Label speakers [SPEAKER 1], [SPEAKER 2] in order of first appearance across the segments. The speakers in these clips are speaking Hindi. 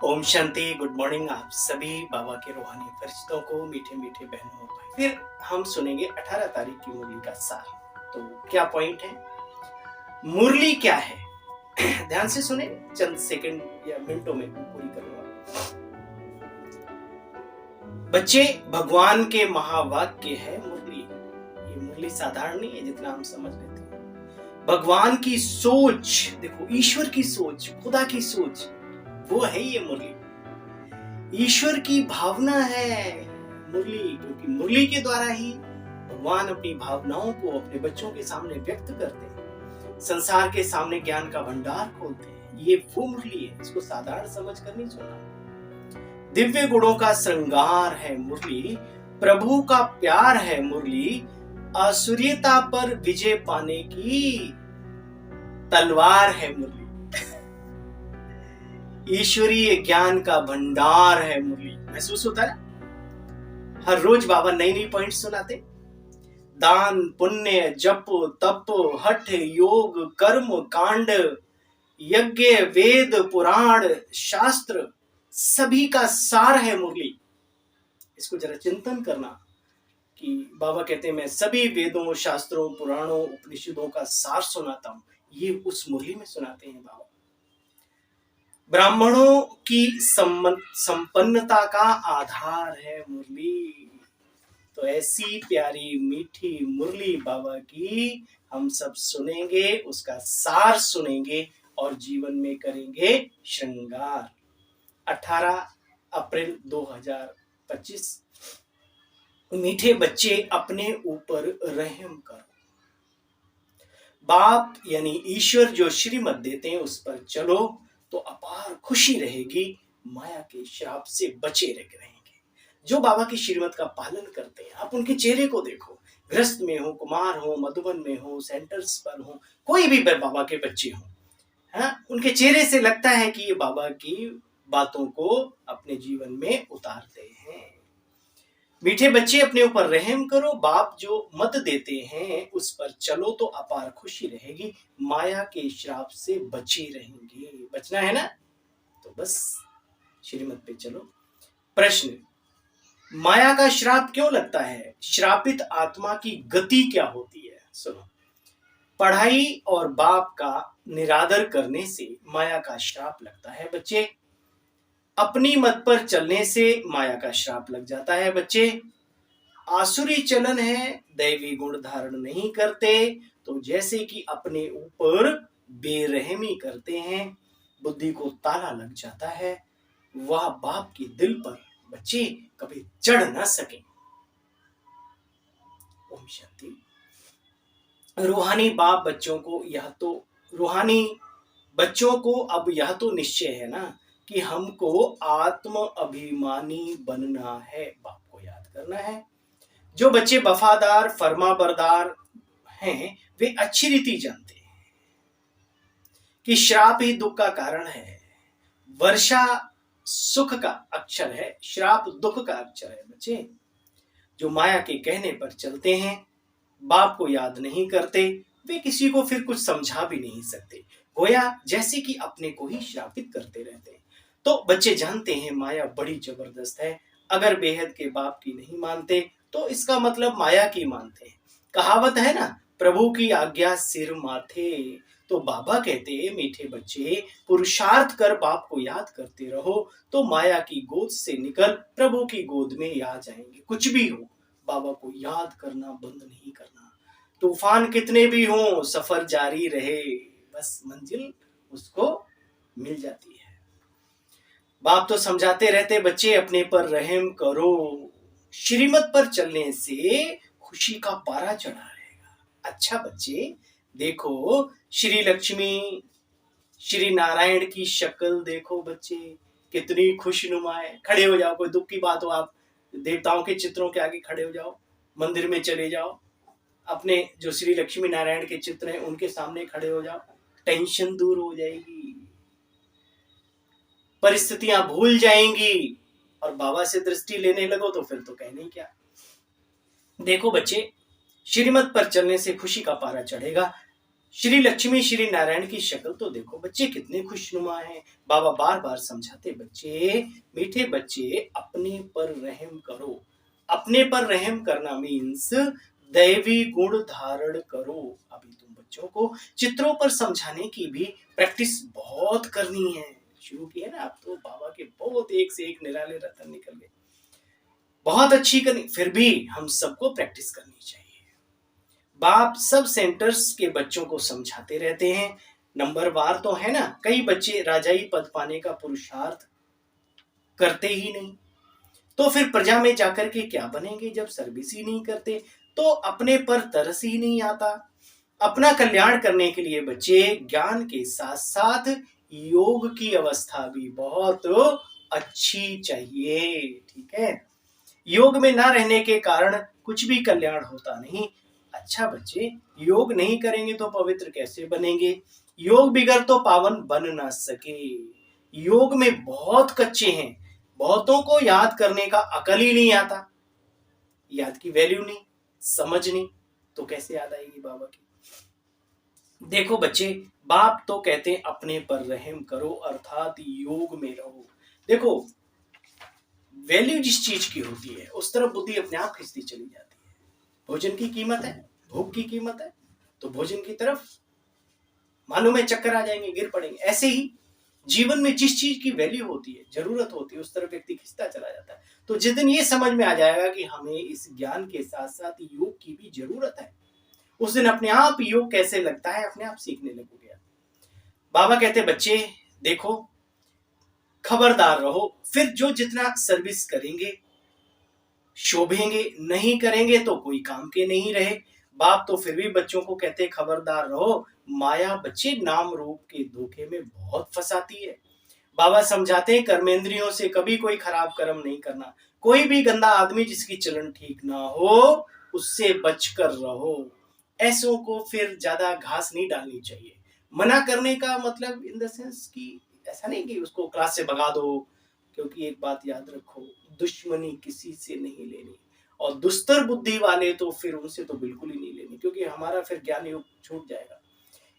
[SPEAKER 1] ओम शांति। गुड मॉर्निंग आप सभी बाबा के रूहानी फरिश्तों को, मीठे मीठे बहनों और भाई। फिर हम सुनेंगे 18 तारीख की मुरली का सार। तो क्या पॉइंट है, मुरली क्या है? ध्यान से सुने, चंद सेकंड या मिनटों में पूरी करूंगा। बच्चे, भगवान के महावाक्य है मुरली। ये मुरली साधारण नहीं है जितना हम समझ लेते हैं। भगवान की सोच देखो, ईश्वर की सोच, खुदा की सोच, वो है ये मुरली। ईश्वर की भावना है मुरली, क्योंकि मुरली के द्वारा ही भगवान अपनी भावनाओं को अपने बच्चों के सामने व्यक्त करते हैं, संसार के सामने ज्ञान का भंडार खोलते हैं। ये वो मुरली है, इसको साधारण समझ कर नहीं सुना। दिव्य गुणों का श्रृंगार है मुरली, प्रभु का प्यार है मुरली, असुरियता पर विजय पाने की तलवार है मुरली, ईश्वरीय ज्ञान का भंडार है मुरली। महसूस होता है, हर रोज बाबा नई नई पॉइंट सुनाते। दान, पुण्य, जप, तप, हठ, योग, कर्म, कांड, यज्ञ, वेद, पुराण, शास्त्र, सभी का सार है मुरली। इसको जरा चिंतन करना कि बाबा कहते हैं मैं सभी वेदों, शास्त्रों, पुराणों, उपनिषदों का सार सुनाता हूं। ये उस मुरली में सुनाते हैं बाबा। ब्राह्मणों की संपन्नता का आधार है मुरली। तो ऐसी प्यारी मीठी मुरली बाबा की हम सब सुनेंगे, उसका सार सुनेंगे और जीवन में करेंगे श्रृंगार। 18 अप्रैल 2025। मीठे बच्चे, अपने ऊपर रहम करो। बाप यानी ईश्वर जो श्रीमत देते हैं उस पर चलो तो अपार खुशी रहेगी, माया के श्राप से बचे रहेंगे। जो बाबा की श्रीमत का पालन करते हैं, आप उनके चेहरे को देखो, गृहस्थ में हो, कुमार हो, मधुबन में हो, सेंटर्स पर हो, कोई भी बाबा के बच्चे हो, हाँ, उनके चेहरे से लगता है कि ये बाबा की बातों को अपने जीवन में उतारते हैं। मीठे बच्चे, अपने ऊपर रहम करो, बाप जो मत देते हैं उस पर चलो तो अपार खुशी रहेगी, माया के श्राप से बचे रहेंगे। बचना है ना, तो बस श्रीमत पे चलो। प्रश्न, माया का श्राप क्यों लगता है? श्रापित आत्मा की गति क्या होती है? सुनो, पढ़ाई और बाप का निरादर करने से माया का श्राप लगता है बच्चे। अपनी मत पर चलने से माया का श्राप लग जाता है बच्चे। आसुरी चलन है, दैवी गुण धारण नहीं करते तो जैसे कि अपने ऊपर बेरहमी करते हैं, बुद्धि को ताला लग जाता है, वह बाप के दिल पर बच्चे कभी चढ़ ना सके। ओम शांति। रूहानी बाप बच्चों को रूहानी बच्चों को अब यह तो निश्चय है ना कि हमको आत्म अभिमानी बनना है, बाप को याद करना है। जो बच्चे वफादार फरमाबरदार हैं वे अच्छी रीति जानते हैं कि श्राप ही दुख का कारण है। वर्षा सुख का अक्षर है, श्राप दुख का अक्षर है बच्चे। जो माया के कहने पर चलते हैं, बाप को याद नहीं करते, वे किसी को फिर कुछ समझा भी नहीं सकते, गोया जैसे कि अपने को ही श्रापित करते रहते हैं। तो बच्चे जानते हैं माया बड़ी जबरदस्त है। अगर बेहद के बाप की नहीं मानते तो इसका मतलब माया की मानते हैं। कहावत है ना, प्रभु की आज्ञा सिर माथे। तो बाबा कहते हैं मीठे बच्चे, पुरुषार्थ कर बाप को याद करते रहो तो माया की गोद से निकल प्रभु की गोद में आ जाएंगे। कुछ भी हो, बाबा को याद करना बंद नहीं करना। तूफान कितने भी हों, सफर जारी रहे, बस मंजिल उसको मिल जाती है। बाप तो समझाते रहते बच्चे, अपने पर रहम करो, श्रीमत पर चलने से खुशी का पारा चढ़ा रहेगा। अच्छा बच्चे देखो, श्री लक्ष्मी श्री नारायण की शक्ल देखो बच्चे, कितनी खुशनुमा है। खड़े हो जाओ, कोई दुख की बात हो, आप देवताओं के चित्रों के आगे खड़े हो जाओ, मंदिर में चले जाओ, अपने जो श्री लक्ष्मी नारायण के चित्र हैं उनके सामने खड़े हो जाओ, टेंशन दूर हो जाएगी, परिस्थितियां भूल जाएंगी और बाबा से दृष्टि लेने लगो तो फिर तो कहने क्या। देखो बच्चे, श्रीमत पर चलने से खुशी का पारा चढ़ेगा। श्री लक्ष्मी श्री नारायण की शक्ल तो देखो, बच्चे कितने खुशनुमा हैं। बाबा बार बार समझाते, बच्चे, मीठे बच्चे, अपने पर रहम करो। अपने पर रहम करना मीन्स दैवी गुण धारण करो। अभी तुम बच्चों को चित्रों पर समझाने की भी प्रैक्टिस बहुत करनी है। शुरू की है ना, आप तो बाबा के बहुत एक से एक निराले रतन निकल गए, बहुत अच्छी करनी, फिर भी हम सबको प्रैक्टिस करनी चाहिए। बाप सब सेंटर्स के बच्चों को समझाते रहते हैं, नंबरवार तो है ना, कई बच्चे राजाई पद पाने का पुरुषार्थ करते ही नहीं, तो फिर प्रजा में जाकर के क्या बनेंगे जब सर्विस ही नहीं करते, तो अपने पर तरस ही नहीं आता। अपना कल्याण करने के लिए बच्चे ज्ञान के साथ साथ योग की अवस्था भी बहुत अच्छी चाहिए, ठीक है। योग में ना रहने के कारण कुछ भी कल्याण होता नहीं। अच्छा बच्चे, योग नहीं करेंगे तो पवित्र कैसे बनेंगे? योग बिगड़ तो पावन बन ना सके। योग में बहुत कच्चे हैं, बहुतों को याद करने का अकल ही नहीं आता, याद की वैल्यू नहीं, समझ नहीं, तो कैसे याद आएगी बाबा की। देखो बच्चे, बाप तो कहते हैं अपने पर रहम करो, अर्थात योग में रहो। देखो, वैल्यू जिस चीज की होती है उस तरफ बुद्धि अपने आप खिंचती चली जाती है। भोजन की कीमत है, भूख की कीमत है, तो भोजन की तरफ मालूम है चक्कर आ जाएंगे, गिर पड़ेंगे। ऐसे ही जीवन में जिस चीज की वैल्यू होती है, जरूरत होती है, उस तरफ व्यक्ति खिंचता चला जाता है। तो जिस दिन ये समझ में आ जाएगा कि हमें इस ज्ञान के साथ साथ योग की भी जरूरत है, उस दिन अपने आप योग कैसे लगता है अपने आप सीखने लगोगे। बाबा कहते बच्चे देखो, खबरदार रहो, फिर जो जितना सर्विस करेंगे शोभेंगे, नहीं करेंगे तो कोई काम के नहीं रहे। बाप तो फिर भी बच्चों को कहते खबरदार रहो, माया बच्चे नाम रूप के धोखे में बहुत फंसाती है। बाबा समझाते हैं कर्मेंद्रियों से कभी कोई खराब कर्म नहीं करना। कोई भी गंदा आदमी जिसकी चलन ठीक ना हो उससे बचकर रहो। ऐसों को फिर ज्यादा घास नहीं डालनी चाहिए। मना करने का मतलब इन द सेंस कि ऐसा नहीं कि उसको क्लास से भगा दो, क्योंकि एक बात याद रखो, दुश्मनी किसी से नहीं लेनी, और दुस्तर बुद्धि वाले तो फिर उनसे तो बिल्कुल ही नहीं लेनी, क्योंकि हमारा फिर ज्ञान योग छूट जाएगा।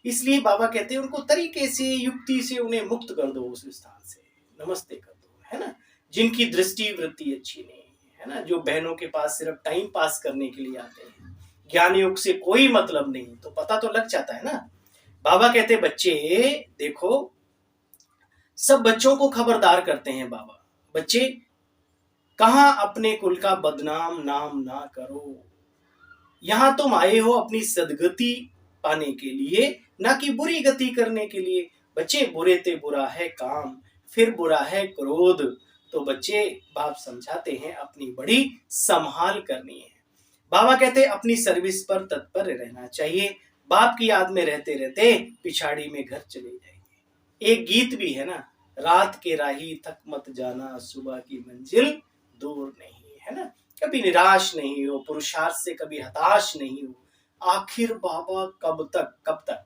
[SPEAKER 1] इसलिए बाबा कहते हैं उनको तरीके से, युक्ति से उन्हें मुक्त कर दो उस स्थान से, नमस्ते कर दो, है ना। जिनकी दृष्टि वृत्ति अच्छी नहीं है ना, जो बहनों के पास सिर्फ टाइम पास करने के लिए आते हैं, ज्ञान योग से कोई मतलब नहीं, तो पता तो लग जाता है ना। बाबा कहते बच्चे देखो, सब बच्चों को खबरदार करते हैं बाबा, बच्चे कहां अपने कुल का बदनाम नाम ना करो। यहां तुम आए हो अपनी सदगति पाने के लिए, ना कि बुरी गति करने के लिए। बच्चे बुरे ते बुरा है काम, फिर बुरा है क्रोध। तो बच्चे बाप समझाते हैं अपनी बड़ी संभाल करनी है। बाबा कहते अपनी सर्विस पर तत्पर रहना चाहिए। बाप की याद में रहते रहते पिछाड़ी में घर चले जाएंगे। एक गीत भी है ना, रात के राही थक मत जाना, सुबह की मंजिल दूर नहीं, है ना। कभी निराश नहीं हो, पुरुषार्थ से कभी हताश नहीं हो। आखिर बाबा कब तक कब तक,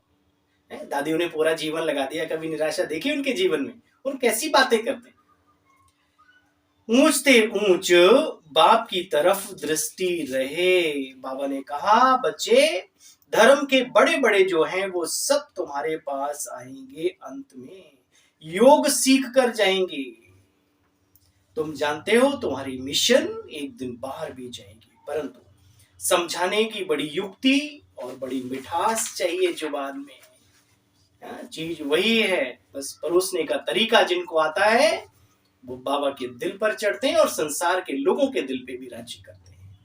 [SPEAKER 1] दादियों ने पूरा जीवन लगा दिया, कभी निराशा देखी उनके जीवन में? और कैसी बातें करते, ऊंचते ऊंच बाप की तरफ दृष्टि रहे। बाबा ने कहा बच्चे, धर्म के बड़े बड़े जो हैं वो सब तुम्हारे पास आएंगे, अंत में योग सीख कर जाएंगे। तुम जानते हो तुम्हारी मिशन एक दिन बाहर भी जाएगी, परंतु समझाने की बड़ी युक्ति और बड़ी मिठास चाहिए जुबान में। चीज वही है, बस परोसने का तरीका जिनको आता है वो बाबा के दिल पर चढ़ते हैं और संसार के लोगों के दिल पे भी राज्य करते हैं।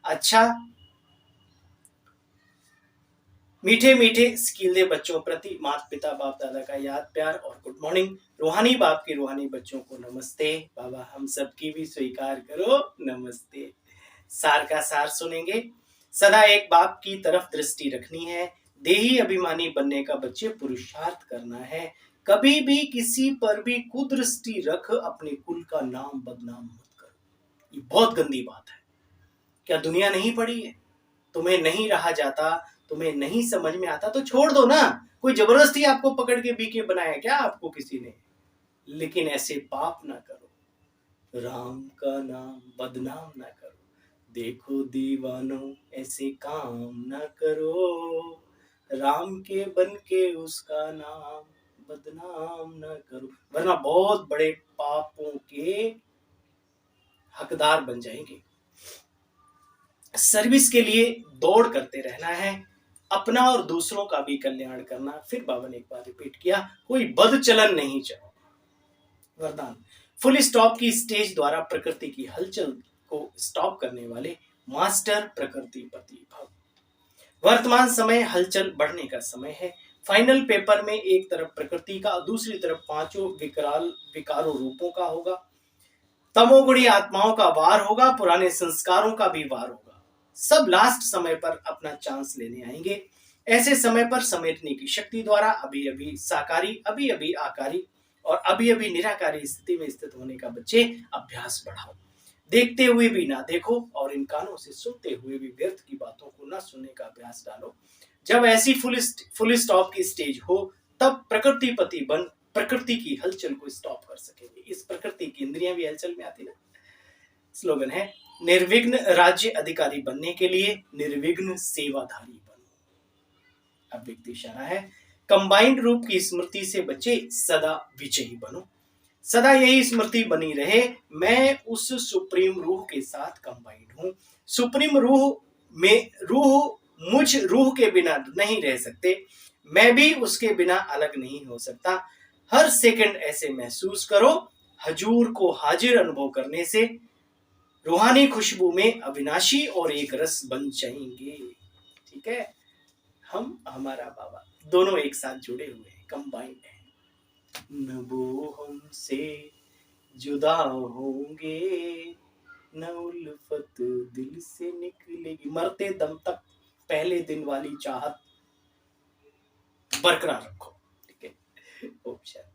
[SPEAKER 1] अच्छा, मीठे मीठे स्कीले बच्चों प्रति माता पिता बाप दादा का याद प्यार और गुड मॉर्निंग। रूहानी बाप के रूहानी बच्चों को नमस्ते। बाबा हम सबकी भी स्वीकार करो, नमस्ते। सार का सार सुनेंगे। सदा एक बाप की तरफ दृष्टि रखनी है, देही अभिमानी बनने का बच्चे पुरुषार्थ करना है। कभी भी किसी पर भी कुदृष्टि रख अपने कुल का नाम बदनाम मत करो, ये बहुत गंदी बात है। क्या दुनिया नहीं पड़ी है? तुम्हें नहीं रहा जाता, तुम्हें नहीं समझ में आता तो छोड़ दो ना। कोई जबरदस्ती आपको पकड़ के बीके बनाया क्या आपको किसी ने? लेकिन ऐसे पाप ना करो, राम का नाम बदनाम ना करो। देखो दीवानों ऐसे काम ना करो, राम के बन के उसका नाम बदनाम न करो, वरना बहुत बड़े पापों के हकदार बन जाएंगे। सर्विस के लिए दौड़ करते रहना है, अपना और दूसरों का भी कल्याण करना। फिर बाबा ने एक बार रिपीट किया, कोई बदचलन नहीं चलो। वरदान, फुल स्टॉप की स्टेज द्वारा प्रकृति की हलचल को स्टॉप करने वाले मास्टर प्रकृतिपति भव। वर्तमान समय हलचल बढ़ने का समय है। फाइनल पेपर में एक तरफ प्रकृति का, दूसरी तरफ पांचों विकारों रूपों का होगा। तमोगुणी आत्माओं का वार होगा, पुराने संस्कारों का भी वार होगा। सब लास्ट समय पर अपना चांस लेने आएंगे। ऐसे समय पर समेटने की शक्ति द्वारा अभी अभी साकारी, अभी अभी आकारी और अभी अभी निराकारी स्थिति में स्थित होने का बच्चे अभ्यास बढ़ाओ। देखते हुए भी ना देखो और इन कानों से सुनते हुए भी व्यर्थ की बातों को ना सुनने का अभ्यास डालो। जब ऐसी फुल स्टॉप की स्टेज हो, तब प्रकृतिपति बन प्रकृति की हलचल को स्टॉप कर सकेंगे। इस प्रकृति की इंद्रियां भी हलचल में आती ना। स्लोगन है, निर्विघ्न राज्य अधिकारी बनने के लिए निर्विघ्न सेवाधारी बनो। अब व्यक्ति इशारा है, कंबाइंड रूप की स्मृति से बच्चे सदा विजयी बनो। सदा यही स्मृति बनी रहे, मैं उस सुप्रीम रूह के साथ कंबाइंड हूं। सुप्रीम रूह में मुझ रूह के बिना नहीं रह सकते, मैं भी उसके बिना अलग नहीं हो सकता। हर सेकंड ऐसे महसूस करो, हजूर को हाजिर अनुभव करने से रूहानी खुशबू में अविनाशी और एक रस बन जाएंगे। ठीक है, हम हमारा बाबा दोनों एक साथ जुड़े हुए हैं, कंबाइंड है। न वो हमसे जुदा होंगे, न उल्फत दिल से निकलेगी। मरते दम तक पहले दिन वाली चाहत बरकरार रखो। ठीक है, ओम शांति।